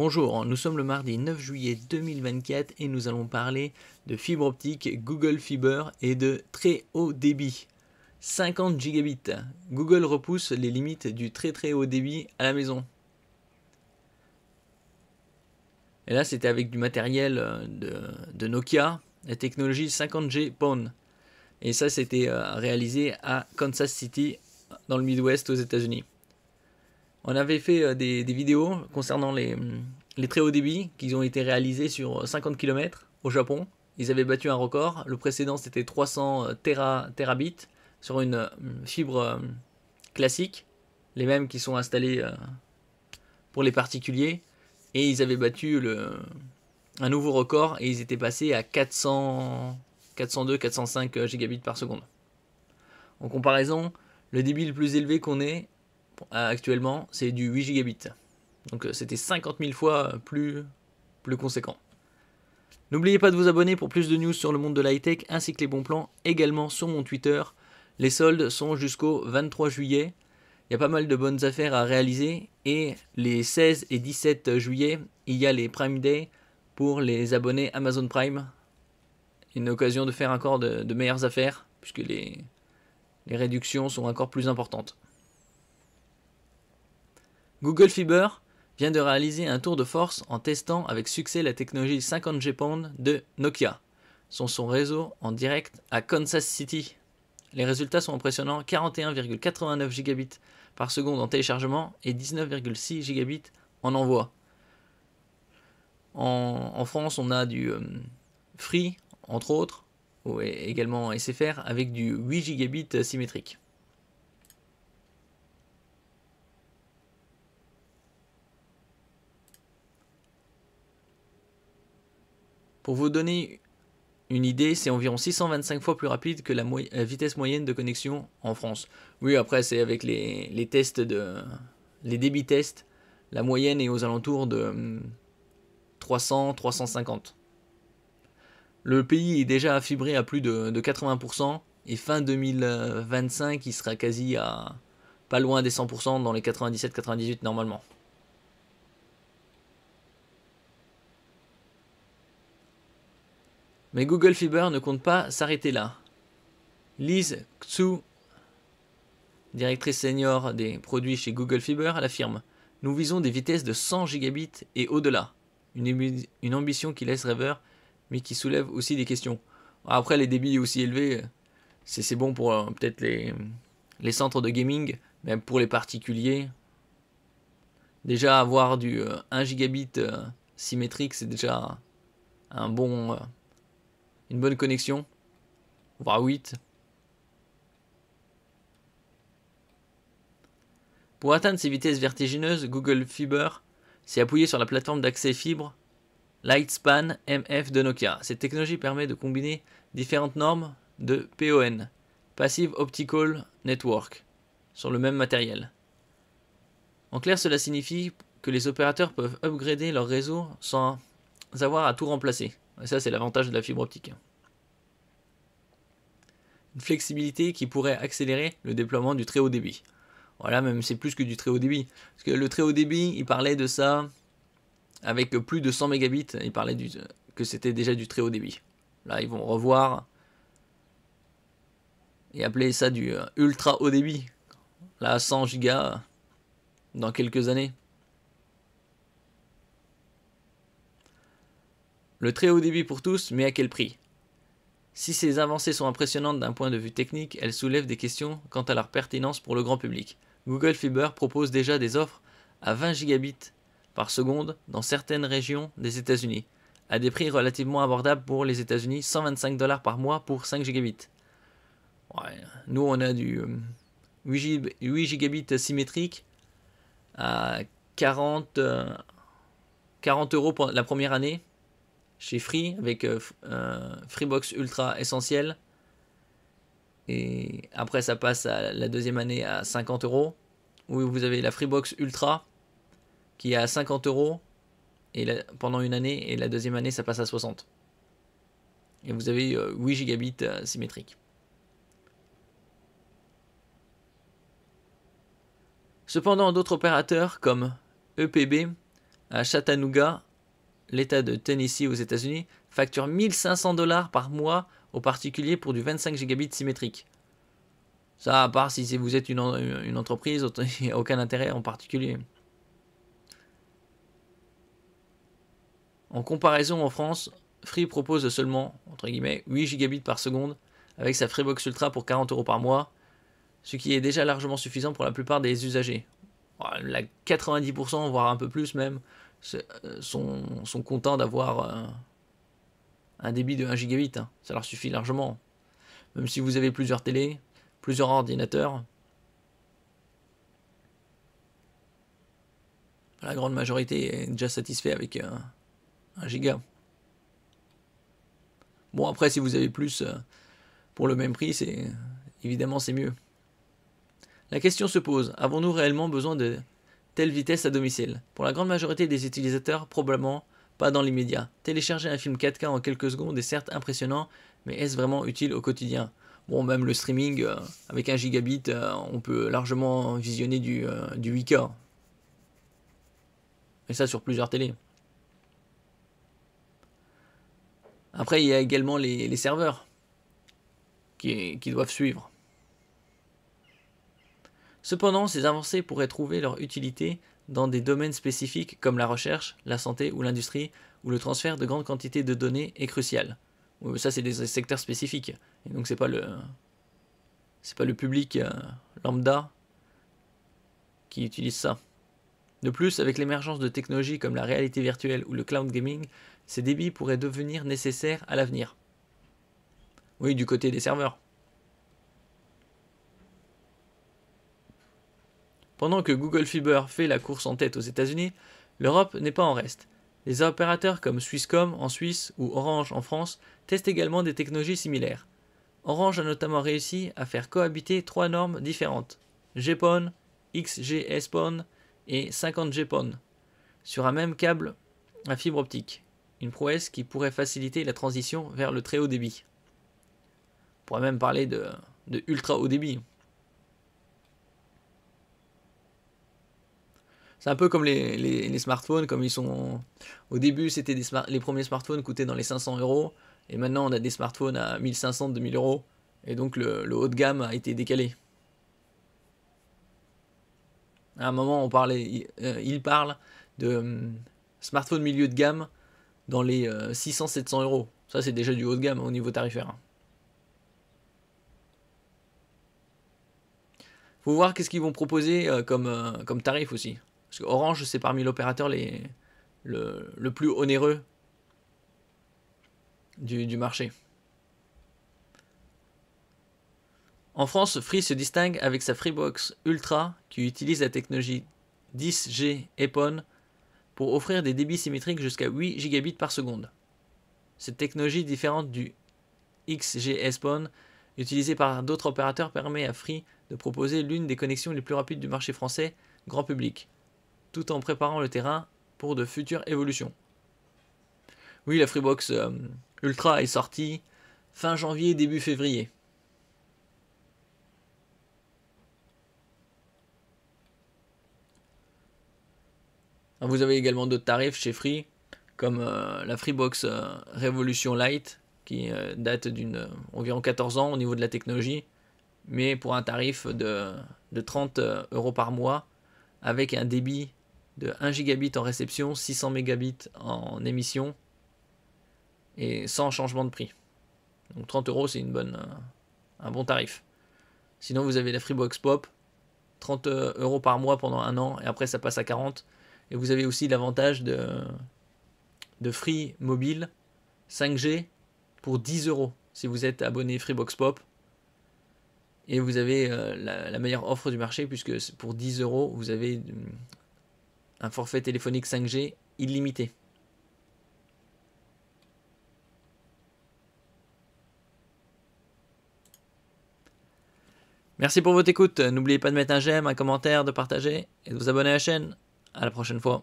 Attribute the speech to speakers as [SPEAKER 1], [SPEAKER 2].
[SPEAKER 1] Bonjour, nous sommes le mardi 9 juillet 2024 et nous allons parler de fibre optique, Google Fiber et de très haut débit. 50 gigabits. Google repousse les limites du très haut débit à la maison. Et là, c'était avec du matériel de Nokia, la technologie 50G PON. Et ça, c'était réalisé à Kansas City, dans le Midwest aux États-Unis. On avait fait des vidéos concernant les très hauts débits qui ont été réalisés sur 50 km au Japon. Ils avaient battu un record. Le précédent, c'était 300 terabits sur une fibre classique, les mêmes qui sont installés pour les particuliers. Et ils avaient battu un nouveau record et ils étaient passés à 402, 405 gigabits par seconde. En comparaison, le débit le plus élevé qu'on ait actuellement, c'est du 8 gigabits. Donc c'était 50 000 fois plus conséquent. N'oubliez pas de vous abonner pour plus de news sur le monde de l'high-tech ainsi que les bons plans également sur mon Twitter. Les soldes sont jusqu'au 23 juillet. Il y a pas mal de bonnes affaires à réaliser et les 16 et 17 juillet, il y a les Prime Day pour les abonnés Amazon Prime. Une occasion de faire encore de meilleures affaires puisque les réductions sont encore plus importantes. Google Fiber vient de réaliser un tour de force en testant avec succès la technologie 50G PON de Nokia sur son réseau en direct à Kansas City. Les résultats sont impressionnants, 41,89 gigabits par seconde en téléchargement et 19,6 gigabits en envoi. En France, on a du Free, entre autres, ou également SFR, avec du 8 gigabits symétrique. Pour vous donner une idée, c'est environ 625 fois plus rapide que la vitesse moyenne de connexion en France. Oui, après, c'est avec les tests les débits tests. La moyenne est aux alentours de 300, 350. Le pays est déjà fibré à plus de 80%. Et fin 2025, il sera quasi à pas loin des 100% dans les 97-98 normalement. Mais Google Fiber ne compte pas s'arrêter là. Liz Xu, directrice senior des produits chez Google Fiber, l'affirme « Nous visons des vitesses de 100 gigabits et au-delà. Une ambition qui laisse rêveur, mais qui soulève aussi des questions. » Après, les débits aussi élevés, c'est bon pour peut-être les centres de gaming, mais pour les particuliers, déjà avoir du 1 gigabit symétrique, c'est déjà une bonne connexion, voire 8. Pour atteindre ces vitesses vertigineuses, Google Fiber s'est appuyé sur la plateforme d'accès fibre Lightspan MF de Nokia. Cette technologie permet de combiner différentes normes de PON, Passive Optical Network, sur le même matériel. En clair, cela signifie que les opérateurs peuvent upgrader leur réseau sans avoir à tout remplacer. Et ça, c'est l'avantage de la fibre optique. Une flexibilité qui pourrait accélérer le déploiement du très haut débit. Voilà, même c'est plus que du très haut débit. Parce que le très haut débit, il parlait de ça avec plus de 100 mégabits. Il parlait que c'était déjà du très haut débit. Là, ils vont revoir et appeler ça du ultra haut débit. Là, 100 gigas dans quelques années. Le très haut débit pour tous, mais à quel prix? Si ces avancées sont impressionnantes d'un point de vue technique, elles soulèvent des questions quant à leur pertinence pour le grand public. Google Fiber propose déjà des offres à 20 gigabits par seconde dans certaines régions des États-Unis, à des prix relativement abordables pour les États-Unis, 125 $ par mois pour 5 gigabits. Ouais, nous, on a du 8 gigabits symétrique à 40 € pour la première année chez Free avec Freebox Ultra Essentiel. Et après, ça passe à la deuxième année à 50 €. Où vous avez la Freebox Ultra qui est à 50 € pendant une année. Et la deuxième année, ça passe à 60. Et vous avez 8 gigabits symétriques. Cependant, d'autres opérateurs comme EPB à Chattanooga, l'État de Tennessee aux États-Unis, facture 1500 $ par mois aux particuliers pour du 25 gigabits symétrique. Ça, à part si vous êtes une entreprise, il n'y a aucun intérêt en particulier. En comparaison, en France, Free propose seulement, entre guillemets, 8 gigabits par seconde avec sa Freebox Ultra pour 40 € par mois, ce qui est déjà largement suffisant pour la plupart des usagers. La 90%, voire un peu plus même, sont contents d'avoir un débit de 1 gigabit. Ça leur suffit largement. Même si vous avez plusieurs télés, plusieurs ordinateurs, la grande majorité est déjà satisfait avec 1 giga. Bon, après, si vous avez plus pour le même prix, évidemment c'est mieux. La question se pose, avons-nous réellement besoin de telle vitesse à domicile? Pour la grande majorité des utilisateurs, probablement pas dans l'immédiat. Télécharger un film 4K en quelques secondes est certes impressionnant, mais est-ce vraiment utile au quotidien? Bon, même le streaming, avec 1 gigabit, on peut largement visionner du 8K. Et ça sur plusieurs télés. Après, il y a également les serveurs qui doivent suivre. Cependant, ces avancées pourraient trouver leur utilité dans des domaines spécifiques comme la recherche, la santé ou l'industrie, où le transfert de grandes quantités de données est crucial. Ça, c'est des secteurs spécifiques. Et donc, c'est pas le public lambda qui utilise ça. De plus, avec l'émergence de technologies comme la réalité virtuelle ou le cloud gaming, ces débits pourraient devenir nécessaires à l'avenir. Oui, du côté des serveurs. Pendant que Google Fiber fait la course en tête aux États-Unis, l'Europe n'est pas en reste. Les opérateurs comme Swisscom en Suisse ou Orange en France testent également des technologies similaires. Orange a notamment réussi à faire cohabiter 3 normes différentes, GPON, XGS-PON et 50G-PON, sur un même câble à fibre optique, une prouesse qui pourrait faciliter la transition vers le très haut débit. On pourrait même parler de ultra haut débit. C'est un peu comme les smartphones, comme ils sont... Au début, c'était les premiers smartphones coûtaient dans les 500 €, et maintenant on a des smartphones à 1500, 2000 €, et donc le haut de gamme a été décalé. À un moment, il parle de smartphone milieu de gamme dans les 600-700 €. Ça, c'est déjà du haut de gamme au niveau tarifaire. Faut voir qu'est-ce qu'ils vont proposer comme tarif aussi. Parce que Orange, c'est parmi l'opérateur le plus onéreux du marché. En France, Free se distingue avec sa Freebox Ultra qui utilise la technologie 10G EPON pour offrir des débits symétriques jusqu'à 8 gigabits par seconde. Cette technologie différente du XGS-PON utilisée par d'autres opérateurs permet à Free de proposer l'une des connexions les plus rapides du marché français grand public, tout en préparant le terrain pour de futures évolutions. Oui, la Freebox Ultra est sortie fin janvier, début février. Vous avez également d'autres tarifs chez Free, comme la Freebox Revolution Lite, qui date d'environ 14 ans au niveau de la technologie, mais pour un tarif de 30 € par mois, avec un débit de 1 gigabit en réception, 600 mégabits en émission, et sans changement de prix. Donc 30 €, c'est un bon tarif. Sinon, vous avez la Freebox Pop, 30 € par mois pendant 1 an, et après ça passe à 40. Et vous avez aussi l'avantage de Free Mobile 5G pour 10 € si vous êtes abonné Freebox Pop. Et vous avez la meilleure offre du marché, puisque pour 10 €, vous avez un forfait téléphonique 5G illimité. Merci pour votre écoute. N'oubliez pas de mettre un j'aime, un commentaire, de partager et de vous abonner à la chaîne. À la prochaine fois.